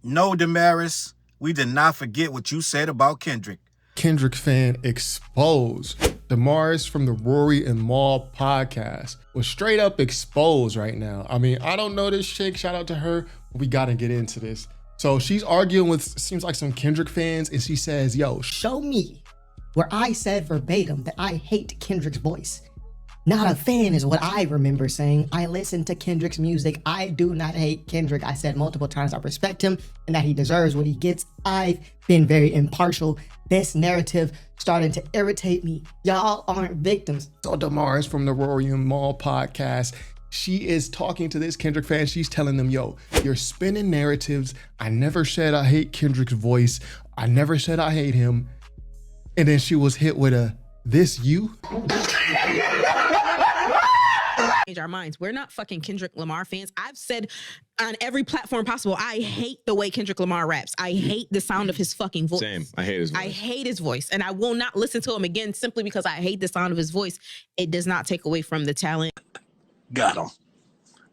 No, Demaris, we did not forget what you said about Kendrick. Kendrick fan exposed. Demaris from the Rory and Mal podcast was straight up exposed right now. I mean, I don't know this chick, shout out to her, but we gotta get into this. So she's arguing with, seems like some Kendrick fans, and she says, yo, show me where I said verbatim that I hate Kendrick's voice. Not a fan is what I remember saying. I listen to Kendrick's music. I do not hate Kendrick. I said multiple times I respect him and that he deserves what he gets. I've been very impartial. This narrative starting to irritate me. Y'all aren't victims. So Demaris from the Rory and Mal podcast, she is talking to this Kendrick fan. She's telling them, yo, you're spinning narratives. I never said I hate Kendrick's voice. I never said I hate him. And then she was hit with a, this you? Change our minds. We're not fucking Kendrick Lamar fans. I've said on every platform possible, I hate the way Kendrick Lamar raps. I hate the sound of his fucking voice. Same. I hate his voice. I hate his voice. And I will not listen to him again simply because I hate the sound of his voice. It does not take away from the talent. Got him.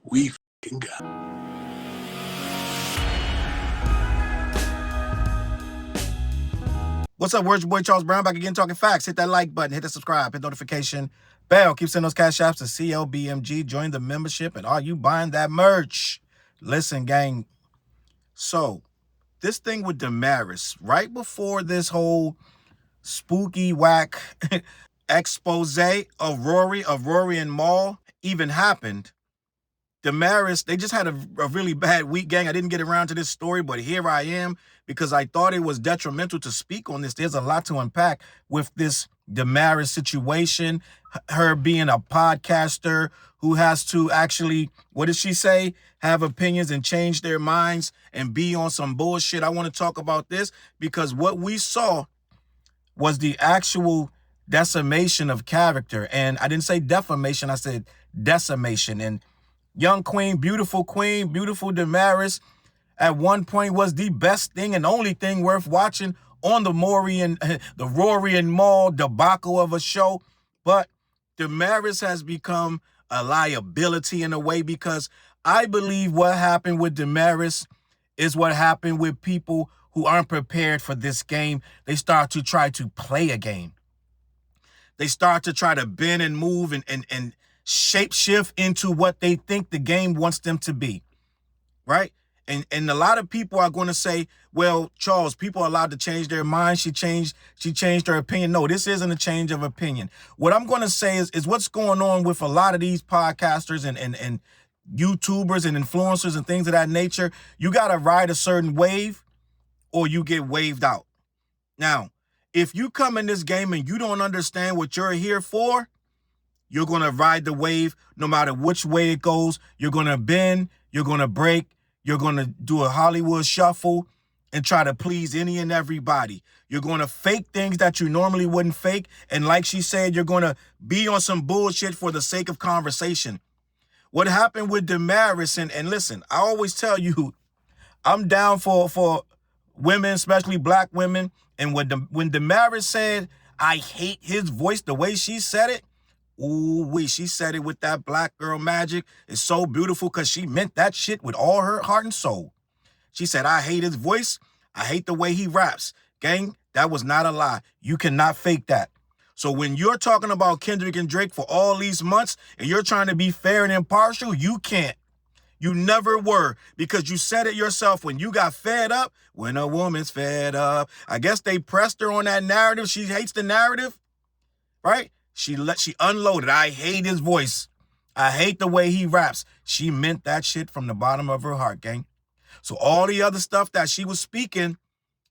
We fucking got him. What's up, words? Your boy Challz Brown back again talking facts. Hit that like button, hit the subscribe, hit notification bell. Keep sending those Cashapps to CLBMG. Join the membership, and are you buying that merch? Listen, gang. So, this thing with Demaris, right before this whole spooky whack expose of Rory and Mal even happened, Demaris, they just had a really bad week, gang. I didn't get around to this story, but here I am because I thought it was detrimental to speak on this. There's a lot to unpack with this Demaris situation, her being a podcaster who has to actually, what did she say? Have opinions and change their minds and be on some bullshit. I want to talk about this because what we saw was the actual decimation of character. And I didn't say defamation, I said decimation. And young queen, beautiful Demaris, at one point was the best thing and only thing worth watching on the Rory and Mal debacle of a show. But Demaris has become a liability in a way because I believe what happened with Demaris is what happened with people who aren't prepared for this game. They start to try to play a game. They start to try to bend and move and shape shift into what they think the game wants them to be, right? And a lot of people are going to say, well, Challz, people are allowed to change their mind. She changed her opinion. No, this isn't a change of opinion. What I'm going to say is what's going on with a lot of these podcasters and YouTubers and influencers and things of that nature. You got to ride a certain wave or you get waved out. Now, if you come in this game and you don't understand what you're here for, you're going to ride the wave no matter which way it goes. You're going to bend, you're going to break, you're going to do a Hollywood shuffle and try to please any and everybody. You're going to fake things that you normally wouldn't fake. And like she said, you're going to be on some bullshit for the sake of conversation. What happened with Demaris, and listen, I always tell you, I'm down for women, especially black women. And when Demaris said, I hate his voice, the way she said it, ooh-wee, she said it with that black girl magic. It's so beautiful because she meant that shit with all her heart and soul. She said, I hate his voice. I hate the way he raps. Gang, that was not a lie. You cannot fake that. So when you're talking about Kendrick and Drake for all these months and you're trying to be fair and impartial, you can't. You never were, because you said it yourself when you got fed up. When a woman's fed up, I guess they pressed her on that narrative. She hates the narrative, right? She unloaded. I hate his voice. I hate the way he raps. She meant that shit from the bottom of her heart, gang. So all the other stuff that she was speaking,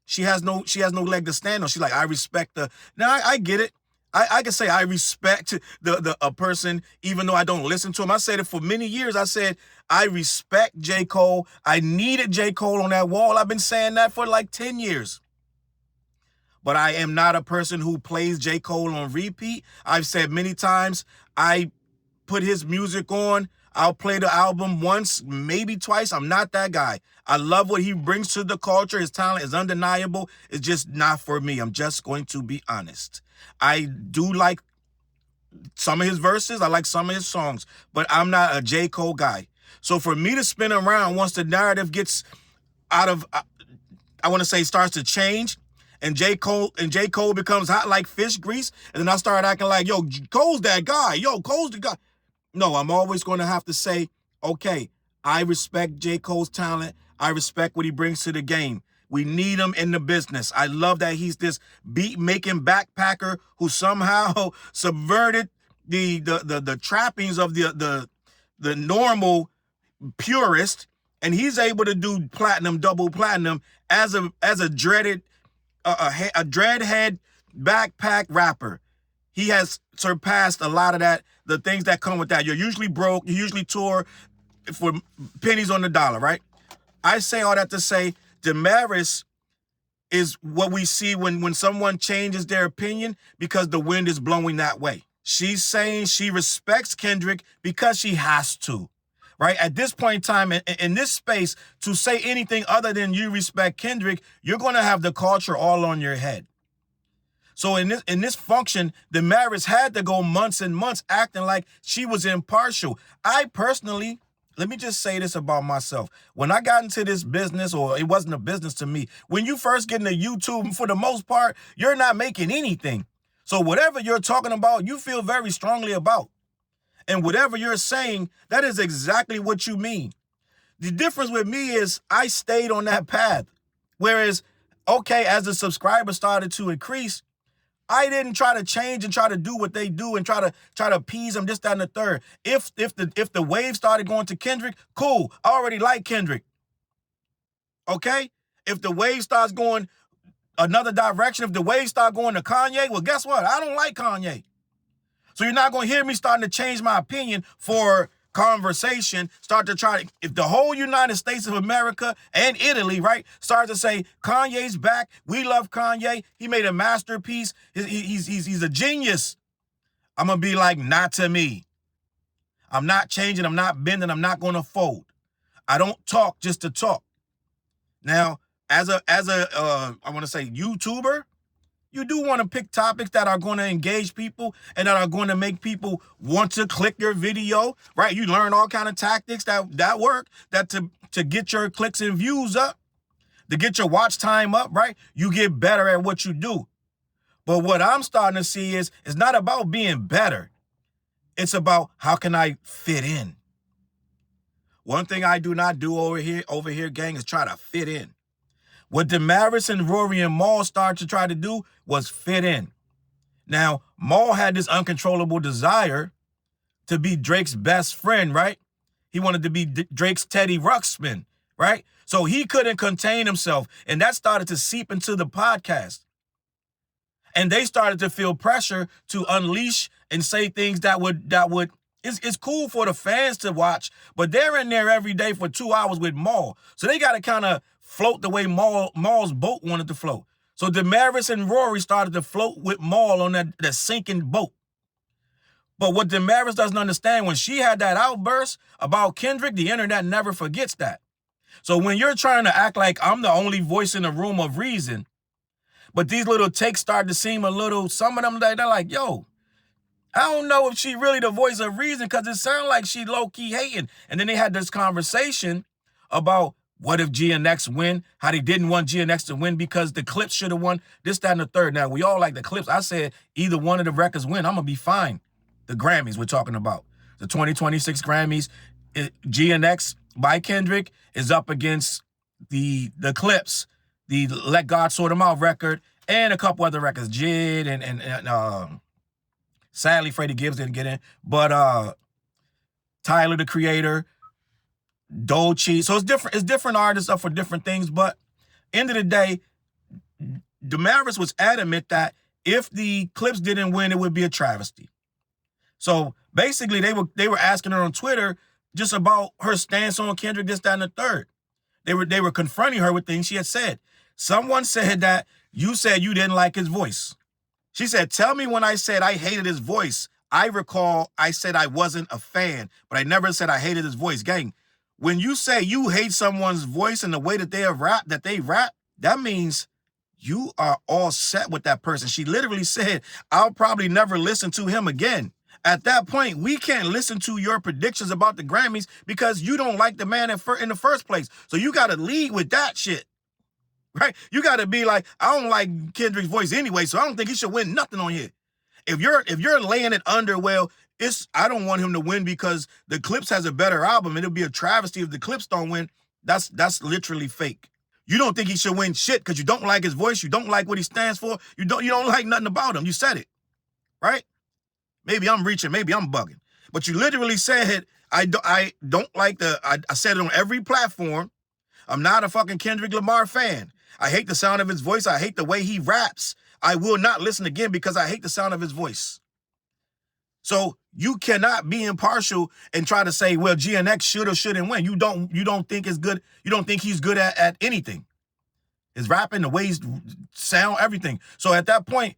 she has no leg to stand on. She's like, I respect the. Now I get it. I can say I respect a person even though I don't listen to him. I said it for many years. I said I respect J. Cole. I needed J. Cole on that wall. I've been saying that for like 10 years. But I am not a person who plays J. Cole on repeat. I've said many times I put his music on. I'll play the album once, maybe twice. I'm not that guy. I love what he brings to the culture. His talent is undeniable. It's just not for me. I'm just going to be honest. I do like some of his verses. I like some of his songs, but I'm not a J. Cole guy. So for me to spin around once the narrative gets out of, I want to say, starts to change, and J. Cole becomes hot like fish grease, and then I start acting like, yo, Cole's that guy. Yo, Cole's the guy. No, I'm always going to have to say, okay, I respect J. Cole's talent. I respect what he brings to the game. We need him in the business. I love that he's this beat-making backpacker who somehow subverted the trappings of the normal purist, and he's able to do platinum, double platinum as a dreaded a dreadhead backpack rapper. He has surpassed a lot of that, the things that come with that. You're usually broke, you usually tour for pennies on the dollar, right? I say all that to say Demaris is what we see when someone changes their opinion because the wind is blowing that way. She's saying she respects Kendrick because she has to, right? At this point in time, in this space, to say anything other than you respect Kendrick, you're going to have the culture all on your head. So in this function, Demaris had to go months and months acting like she was impartial. I personally, let me just say this about myself. When I got into this business, or it wasn't a business to me, when you first get into YouTube, for the most part, you're not making anything. So whatever you're talking about, you feel very strongly about. And whatever you're saying, that is exactly what you mean. The difference with me is I stayed on that path. Whereas, okay, as the subscribers started to increase, I didn't try to change and try to do what they do and try to appease them, this, that, and the third. If the wave started going to Kendrick, cool. I already like Kendrick. Okay? If the wave starts going another direction, if the wave start going to Kanye, well, guess what? I don't like Kanye. So you're not going to hear me starting to change my opinion for conversation, start to try to, if the whole United States of America and Italy, right, start to say, Kanye's back, we love Kanye, he made a masterpiece, he's a genius, I'm going to be like, not to me. I'm not changing, I'm not bending, I'm not going to fold. I don't talk just to talk. Now, as a I want to say YouTuber, you do want to pick topics that are going to engage people and that are going to make people want to click your video, right? You learn all kind of tactics that work, that to get your clicks and views up, to get your watch time up, right? You get better at what you do. But what I'm starting to see is it's not about being better. It's about how can I fit in. One thing I do not do over here, gang, is try to fit in. What Demaris and Rory and Mal started to try to do was fit in. Now, Mal had this uncontrollable desire to be Drake's best friend, right? He wanted to be Drake's Teddy Ruxpin, right? So he couldn't contain himself, and that started to seep into the podcast. And they started to feel pressure to unleash and say things that would it's cool for the fans to watch, but they're in there every day for 2 hours with Mal. So they got to kind of float the way Mal's boat wanted to float. So Demaris and Rory started to float with Mal on that sinking boat. But what Demaris doesn't understand, when she had that outburst about Kendrick, the internet never forgets that. So when you're trying to act like I'm the only voice in the room of reason, but these little takes start to seem a little, some of them, they're like, yo, I don't know if she really the voice of reason, because it sounded like she low-key hating. And then they had this conversation about what if GNX win, how they didn't want GNX to win because the Clips should have won, this, that, and the third. Now, we all like the Clips. I said either one of the records win, I'm going to be fine. The Grammys we're talking about. The 2026 Grammys, GNX by Kendrick is up against the Clips, the Let God Sort 'Em Out record, and a couple other records, Jid and sadly Freddie Gibbs didn't get in, but Tyler, the Creator, Dolce. So it's different artists up for different things, but end of the day, Demaris was adamant that if the Clips didn't win, it would be a travesty. So basically they were asking her on Twitter just about her stance on Kendrick, this, that, and the third. They were confronting her with things she had said. Someone said that you said you didn't like his voice. She said, tell me when I said I hated his voice. I recall I said I wasn't a fan, but I never said I hated his voice. Gang, when you say you hate someone's voice and the way that they rap, that means you are all set with that person. She literally said, I'll probably never listen to him again. at that point, we can't listen to your predictions about the Grammys because you don't like the man in the first place. So you got to lead with that shit, right? You got to be like, I don't like Kendrick's voice anyway, so I don't think he should win nothing on here. If you're laying it under, well, I don't want him to win because the Clips has a better album. It'll be a travesty if the Clips don't win. That's literally fake. You don't think he should win shit because you don't like his voice. You don't like what he stands for. You don't like nothing about him. You said it, right? Maybe I'm reaching. Maybe I'm bugging. But you literally said, I don't like I said it on every platform. I'm not a fucking Kendrick Lamar fan. I hate the sound of his voice. I hate the way he raps. I will not listen again because I hate the sound of his voice. So you cannot be impartial and try to say, well, GNX should or shouldn't win. You don't think it's good. You don't think he's good at anything. His rapping, the way he's sound, everything. So at that point,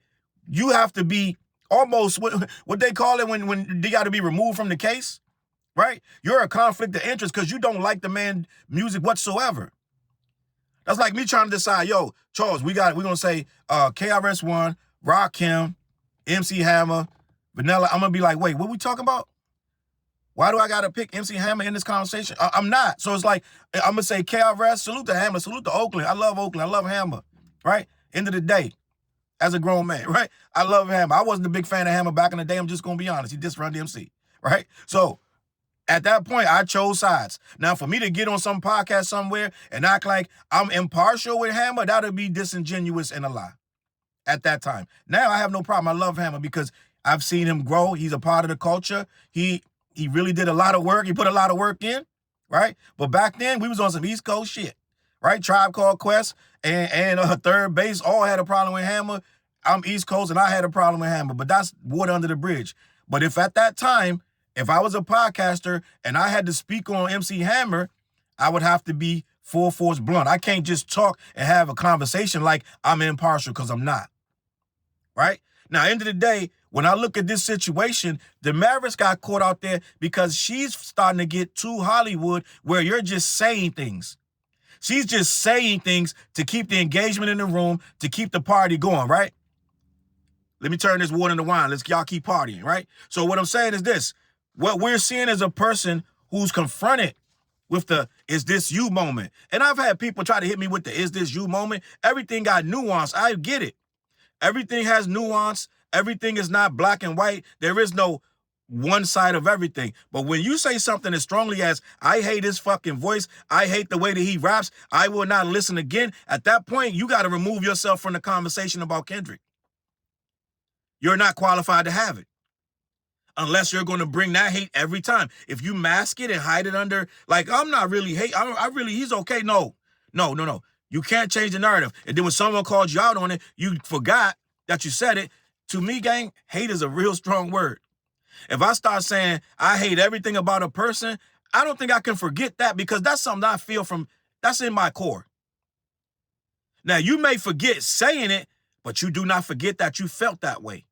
you have to be almost what they call it when they got to be removed from the case, right? You're a conflict of interest because you don't like the man's music whatsoever. That's like me trying to decide, yo, Challz, we're gonna say KRS-One, Rakim, MC Hammer, Vanilla. I'm gonna be like, wait, what we talking about? Why do I gotta pick MC Hammer in this conversation? I'm not. So it's like, I'm gonna say KRS, salute to Hammer, salute to Oakland. I love Oakland, I love Hammer, right? End of the day, as a grown man, right? I love Hammer. I wasn't a big fan of Hammer back in the day. I'm just gonna be honest. He just Run DMC, right? So at that point, I chose sides. Now, for me to get on some podcast somewhere and act like I'm impartial with Hammer, that would be disingenuous and a lie at that time. Now, I have no problem. I love Hammer because I've seen him grow. He's a part of the culture. He really did a lot of work. He put a lot of work in, right? But back then, we was on some East Coast shit, right? Tribe Called Quest and Third Base all had a problem with Hammer. I'm East Coast, and I had a problem with Hammer. But that's water under the bridge. But if at that time, if I was a podcaster and I had to speak on MC Hammer, I would have to be full force blunt. I can't just talk and have a conversation like I'm impartial because I'm not, right? Now, end of the day, when I look at this situation, Demaris got caught out there because she's starting to get too Hollywood where you're just saying things. She's just saying things to keep the engagement in the room, to keep the party going, right? Let me turn this water into wine. Y'all keep partying, right? So what I'm saying is this. What we're seeing is a person who's confronted with the "is this you" moment. And I've had people try to hit me with the "is this you" moment. Everything got nuance. I get it. Everything has nuance. Everything is not black and white. There is no one side of everything. But when you say something as strongly as, I hate his fucking voice, I hate the way that he raps, I will not listen again, at that point, you got to remove yourself from the conversation about Kendrick. You're not qualified to have it. Unless you're going to bring that hate every time. If you mask it and hide it under, like, I'm not really hate, he's okay. No. You can't change the narrative. And then when someone called you out on it, you forgot that you said it. To me, gang, hate is a real strong word. If I start saying I hate everything about a person, I don't think I can forget that because that's something I feel that's in my core. Now, you may forget saying it, but you do not forget that you felt that way.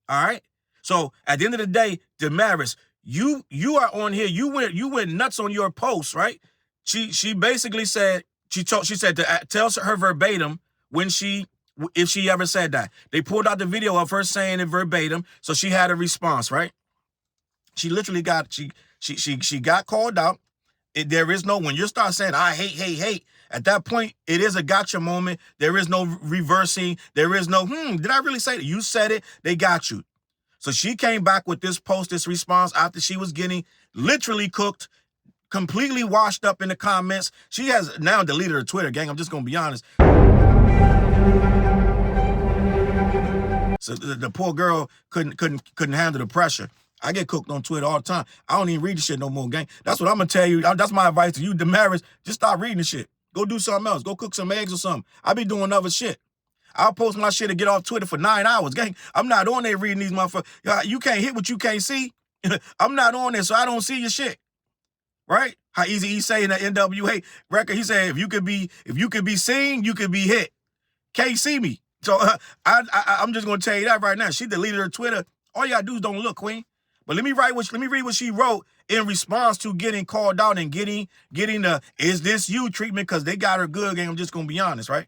All right? So at the end of the day, Demaris, you are on here. You went nuts on your post, right? She basically said she said to tell her verbatim if she ever said that. They pulled out the video of her saying it verbatim, so she had a response, right? She literally got she got called out. There is no, when you start saying I hate. At that point, it is a gotcha moment. There is no reversing. There is no did I really say that? You said it. They got you. So she came back with this post, this response after she was getting literally cooked, completely washed up in the comments. She has now deleted her Twitter, gang. I'm just going to be honest. So the poor girl couldn't handle the pressure. I get cooked on Twitter all the time. I don't even read the shit no more, gang. That's what I'm going to tell you. That's my advice to you, Demaris. Just stop reading the shit. Go do something else. Go cook some eggs or something. I be doing other shit. I'll post my shit and get off Twitter for 9 hours, gang. I'm not on there reading these motherfuckers. You can't hit what you can't see. I'm not on there, so I don't see your shit. Right? How easy he say in the NWA record, he said, if you could be seen, you could be hit. Can't see me. So I'm just gonna tell you that right now. She deleted her Twitter. All you gotta do is don't look, Queen. But let me read what she wrote in response to getting called out and getting the "is this you" treatment, because they got her good, gang. I'm just gonna be honest, right?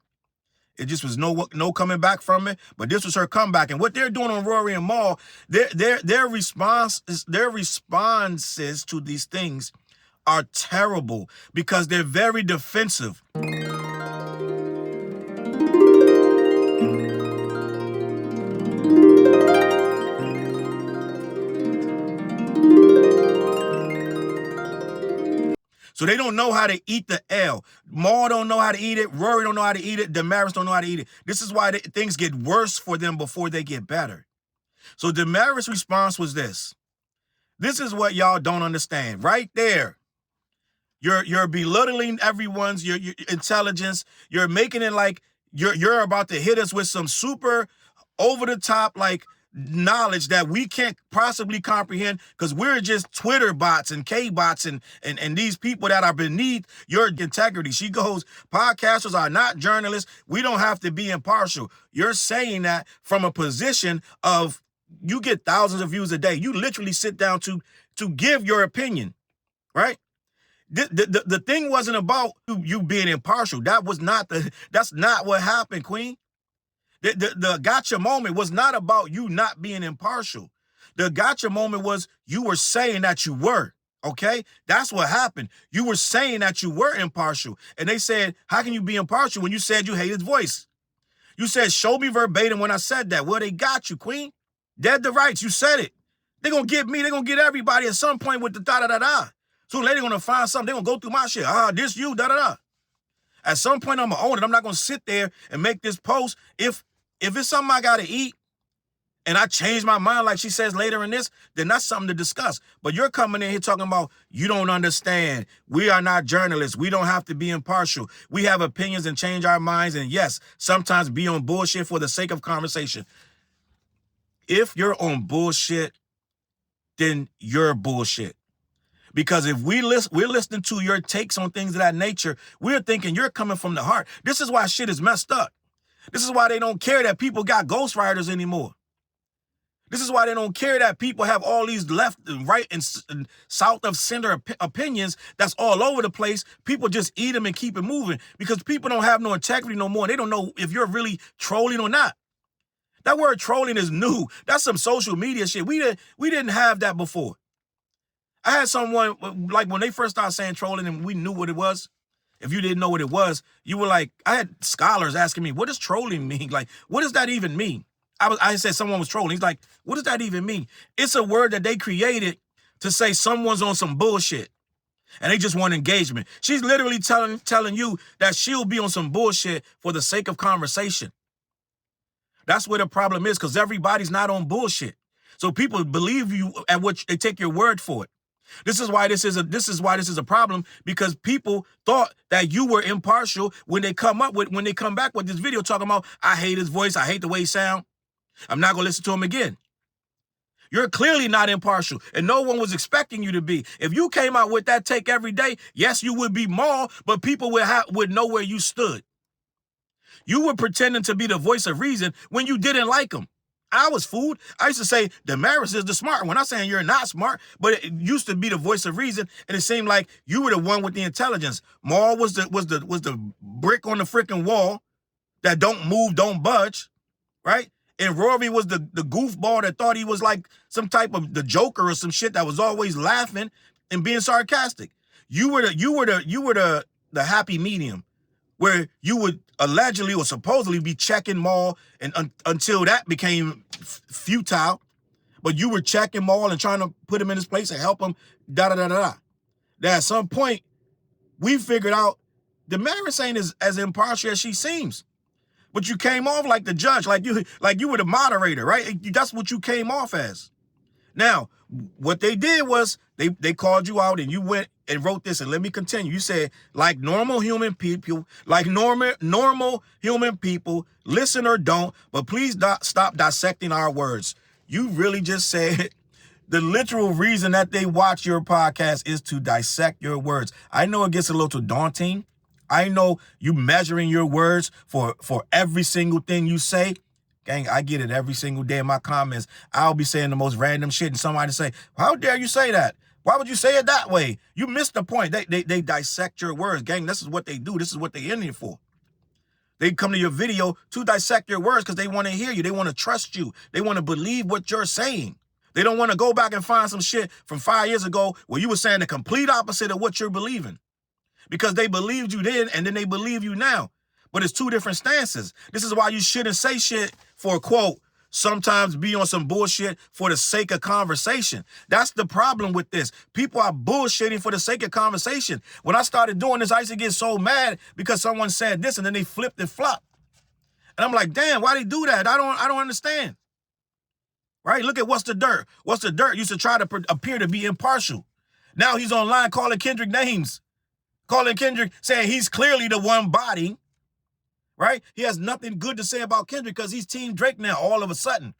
It just was no coming back from it. But this was her comeback. And what they're doing on Rory and Mal, their responses to these things are terrible because they're very defensive. So they don't know how to eat the L. Mal don't know how to eat it. Rory don't know how to eat it. Demaris don't know how to eat it. This is why things get worse for them before they get better. So Demaris' response was this. This is what y'all don't understand. Right there. You're belittling everyone's your intelligence. You're making it like you're about to hit us with some super over the top like knowledge that we can't possibly comprehend because we're just Twitter bots and K-bots and these people that are beneath your integrity. She goes, podcasters are not journalists. We don't have to be impartial. You're saying that from a position of you get thousands of views a day. You literally sit down to give your opinion, right? The thing wasn't about you being impartial. That's not what happened, Queen. The gotcha moment was not about you not being impartial. The gotcha moment was you were saying that you were, okay? That's what happened. You were saying that you were impartial. And they said, how can you be impartial when you said you hate his voice? You said, show me verbatim when I said that. Well, they got you, Queen. Dead to rights. You said it. They're going to get me. They're going to get everybody at some point with the da-da-da-da. So they're going to find something. They're going to go through my shit. This you, da-da-da. At some point, I'm going to own it. I'm not going to sit there and make this post. If it's something I got to eat and I change my mind like she says later in this, then that's something to discuss. But you're coming in here talking about you don't understand. We are not journalists. We don't have to be impartial. We have opinions and change our minds. And yes, sometimes be on bullshit for the sake of conversation. If you're on bullshit, then you're bullshit. Because if we're listening to your takes on things of that nature, we're thinking you're coming from the heart. This is why shit is messed up. This is why they don't care that people got ghostwriters anymore. This is why they don't care that people have all these left and right and south of center opinions that's all over the place. People just eat them and keep it moving because people don't have no integrity no more. They don't know if you're really trolling or not. That word trolling is new. That's some social media shit. We didn't have that before. I had someone, like when they first started saying trolling and we knew what it was. If you didn't know what it was, you were like, I had scholars asking me, what does trolling mean? Like, what does that even mean? I said someone was trolling. He's like, what does that even mean? It's a word that they created to say someone's on some bullshit and they just want engagement. She's literally telling you that she'll be on some bullshit for the sake of conversation. That's where the problem is because everybody's not on bullshit. So people believe you at what they take your word for it. This is why this is a problem because people thought that you were impartial when they come back with this video talking about I hate his voice, I hate the way he sound. I'm not gonna listen to him again. You're clearly not impartial, and no one was expecting you to be. If you came out with that take every day, yes, you would be Mal, but people would know where you stood. You were pretending to be the voice of reason when you didn't like him. I was fooled. I used to say Demaris is the smart one. I'm not saying you're not smart, but it used to be the voice of reason, and it seemed like you were the one with the intelligence. Mal was the brick on the freaking wall that don't move, don't budge, right? And Rory was the goofball that thought he was like some type of the Joker or some shit that was always laughing and being sarcastic. You were the happy medium, where you would allegedly or supposedly be checking Mal and until that became futile, but you were checking Mal and trying to put him in his place and help him, da-da-da-da-da. That at some point, we figured out Demaris ain't as impartial as she seems. But you came off like the judge, like you were the moderator, right? That's what you came off as. Now, what they did was they called you out and you went and wrote this, and let me continue. You said, like normal human people, listen or don't, but please stop dissecting our words. You really just said the literal reason that they watch your podcast is to dissect your words. I know it gets a little daunting. I know you measuring your words for every single thing you say. Gang, I get it every single day in my comments. I'll be saying the most random shit and somebody say, how dare you say that? Why would you say it that way? You missed the point. They dissect your words. Gang, this is what they do. This is what they're in here for. They come to your video to dissect your words because they want to hear you. They want to trust you. They want to believe what you're saying. They don't want to go back and find some shit from 5 years ago where you were saying the complete opposite of what you're believing. Because they believed you then and then they believe you now. But it's two different stances. This is why you shouldn't say shit for a quote. Sometimes be on some bullshit for the sake of conversation. That's the problem with this. People are bullshitting for the sake of conversation. When I started doing this, I used to get so mad because someone said this and then they flipped and flopped. And I'm like, damn, why they do that? I don't understand. Right? Look at What's the Dirt. What's the Dirt used to try to appear to be impartial. Now he's online calling Kendrick names. Calling Kendrick, saying he's clearly the one body. Right? He has nothing good to say about Kendrick because he's Team Drake now all of a sudden.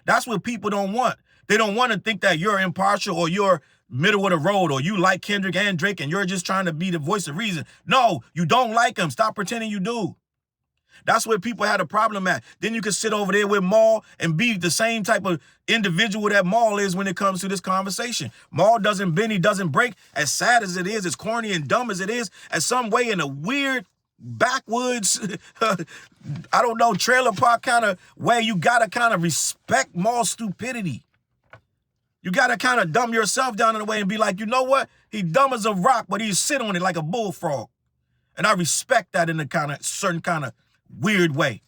That's what people don't want. They don't want to think that you're impartial or you're middle of the road or you like Kendrick and Drake and you're just trying to be the voice of reason. No, you don't like them. Stop pretending you do. That's where people had a problem at. Then you can sit over there with Maul and be the same type of individual that Maul is when it comes to this conversation. Maul doesn't bend, he doesn't break. As sad as it is, as corny and dumb as it is, as some way in a weird backwoods, I don't know, trailer park kind of way, you gotta kind of respect Maul's stupidity. You gotta kind of dumb yourself down in a way and be like, you know what? He dumb as a rock, but he sit on it like a bullfrog. And I respect that in a kind of certain kind of weird way.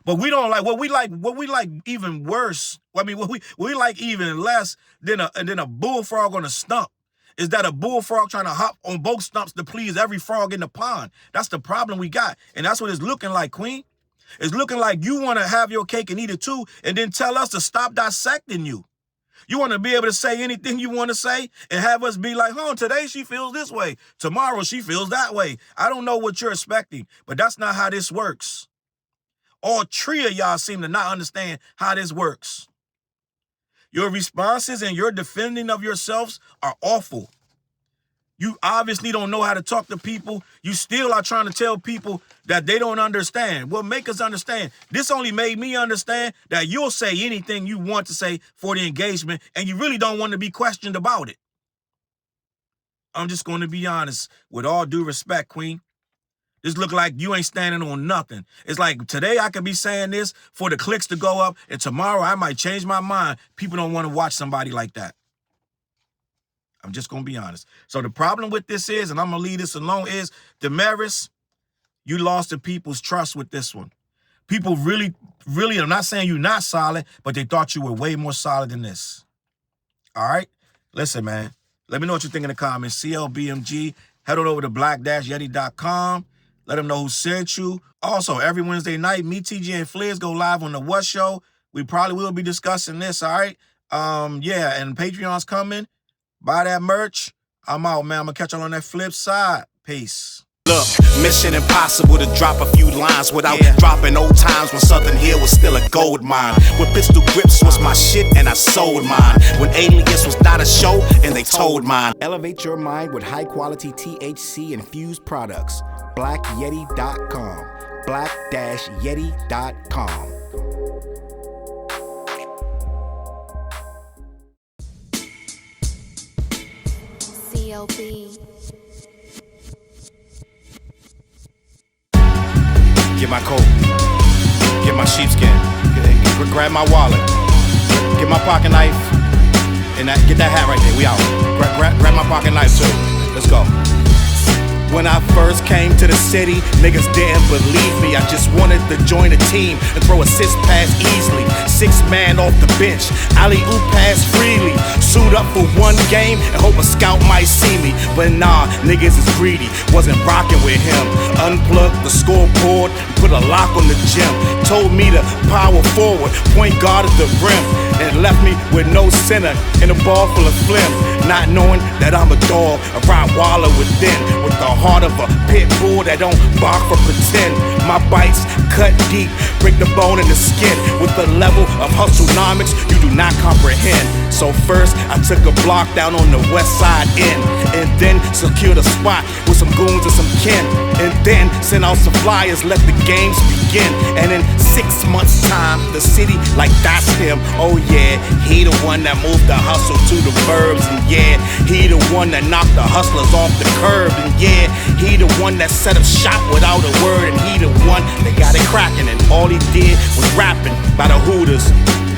But we don't like what we like even worse. I mean, what we like even less than a bullfrog on a stump. Is that a bullfrog trying to hop on both stumps to please every frog in the pond? That's the problem we got. And that's what it's looking like, Queen. It's looking like you want to have your cake and eat it too, and then tell us to stop dissecting you. You want to be able to say anything you want to say and have us be like, oh, today she feels this way. Tomorrow she feels that way. I don't know what you're expecting, but that's not how this works. All three of y'all seem to not understand how this works. Your responses and your defending of yourselves are awful. You obviously don't know how to talk to people. You still are trying to tell people that they don't understand. Well, make us understand. This only made me understand that you'll say anything you want to say for the engagement, and you really don't want to be questioned about it. I'm just going to be honest. With all due respect, Queen, this look like you ain't standing on nothing. It's like today I could be saying this for the clicks to go up, and tomorrow I might change my mind. People don't want to watch somebody like that. I'm just going to be honest. So the problem with this is, and I'm going to leave this alone, is Demaris, you lost the people's trust with this one. People really, I'm not saying you're not solid, but they thought you were way more solid than this. All right? Listen, man. Let me know what you think in the comments. CLBMG. Head on over to black-yeti.com. Let them know who sent you. Also, every Wednesday night, me, TJ, and Fliz go live on the What Show. We probably will be discussing this, all right? Yeah, and Patreon's coming. Buy that merch. I'm out, man. I'm going to catch y'all on that flip side. Peace. Look, mission impossible to drop a few lines without dropping old times when Southern Hill was still a gold mine. When pistol grips was my shit and I sold mine. When Alias was not a show and they told mine. Elevate your mind with high quality THC infused products. BlackYeti.com. Black-Yeti.com. CLB. Get my coat, get my sheepskin, grab my wallet, get my pocket knife, and get that hat right there. We out. Grab my pocket knife too. Let's go. When I first came to the city, niggas didn't believe me. I just wanted to join a team and throw assist pass easily. 6 man off the bench, alley-oop pass freely. Suit up for one game and hope a scout might see me. But nah, niggas is greedy, wasn't rocking with him. Unplugged the scoreboard, put a lock on the gym. Told me to power forward, point guard at the rim. And left me with no center and a ball full of phlegm. Not knowing that I'm a dog, a Rottweiler within. With the heart of a pit bull that don't bark for pretend. My bites cut deep, break the bone and the skin. With the level of hustlenomics you do not comprehend. So first I took a block down on the west side end. And then secured a spot with some goons and some kin. And then sent out some flyers, let the games begin. And in 6 months time, the city like that's him. Oh yeah, he the one that moved the hustle to the burbs. And yeah, he the one that knocked the hustlers off the curb. And yeah, He the one that set up shop without a word, and he the one that got it cracking. And all he did was rapping by the Hooters.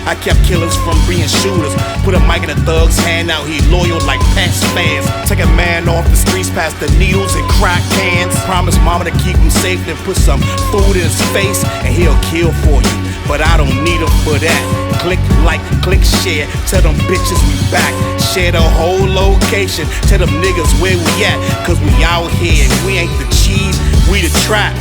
I kept killers from being shooters. Put a mic in a thug's hand, now he loyal like Pats fans. Take a man off the streets past the needles and crack cans. Promise mama to keep him safe, then put some food in his face, and he'll kill for you. But I don't need him for that. Click like, click share. Tell them bitches we back. Share the whole location. Tell them niggas where we at. Cause we out here and we ain't the cheese, we the trap.